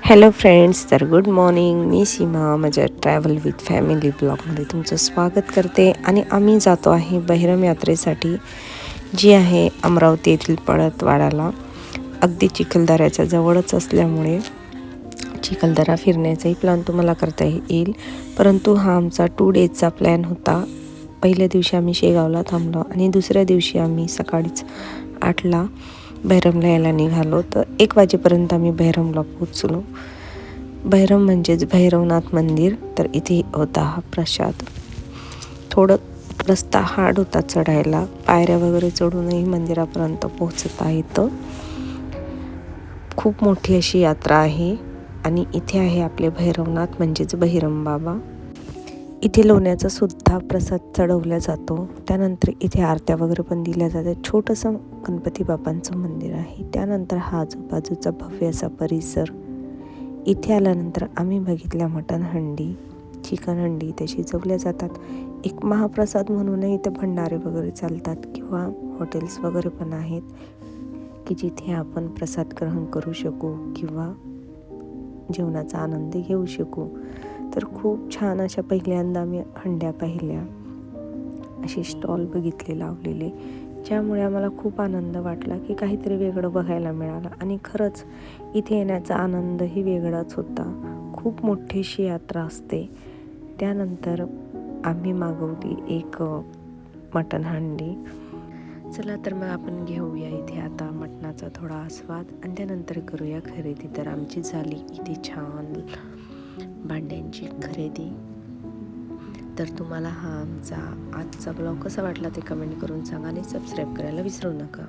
Hello friends, तर good morning. मी सीमा माझ्या travel with family ब्लॉगमध्ये तुमचं स्वागत करते. आणि आम्ही जातो आहे बहिरम यात्रेसाठी, जी आहे अमरावती येथील पळतवाडाला. अगदी चिखलदऱ्याच्या जवळच असल्यामुळे चिखलदरा फिरण्याचाही प्लॅन तुम्हाला करता येईल. परंतु हा आमचा 2 डेजचा प्लॅन होता. पहिल्या दिवशी आम्ही शेगावला थांबलो आणि दुसऱ्या दिवशी आम्ही सकाळीच 8ला बहिरमला यायला निघालो. तर 1 वाजेपर्यंत आम्ही बहिरमला पोचलो. बहिरम म्हणजेच भैरवनाथ मंदिर. तर इथे होता हा प्रसाद. थोडं रस्ता हार्ड होता चढायला, पायऱ्या वगैरे चढूनही मंदिरापर्यंत पोहोचता येतं. खूप मोठी अशी यात्रा आहे आणि इथे आहे आपले भैरवनाथ म्हणजेच बहिरम बाबा. इथे लोण्याचा सुद्धा प्रसाद चढवला जातो. त्यानंतर इथे आरत्या वगैरे पण दिल्या जातात. छोटंसं गणपती बाबांचं मंदिर आहे. त्यानंतर हा आजूबाजूचा भव्य असा परिसर. इथे आल्यानंतर आम्ही बघितल्या मटण हंडी, चिकन हंडी इथे शिजवल्या जातात. एक महाप्रसाद म्हणूनही इथे भंडारे वगैरे चालतात किंवा हॉटेल्स वगैरे पण आहेत की जिथे आपण प्रसाद ग्रहण करू शकू किंवा जेवणाचा आनंद घेऊ शकू. तर खूप छान अशा पहिल्यांदा मी हंड्या पाहिल्या, असे स्टॉल बघितले लावलेले, ज्यामुळे आम्हाला खूप आनंद वाटला की काहीतरी वेगळं बघायला मिळालं. आणि खरंच इथे येण्याचा आनंदही वेगळाच होता. खूप मोठीशी यात्रा असते. त्यानंतर आम्ही मागवली एक मटण हंडी. चला तर मग आपण घेऊया इथे आता मटणाचा थोडा आस्वाद आणि त्यानंतर करूया खरेदी. तर आमची झाली इथे छान भांड्यांची खरेदी. तर तुम्हाला हा आमचा आजचा ब्लॉग कसा वाटला ते कमेंट करून सांगा आणि सबस्क्राईब करायला विसरू नका.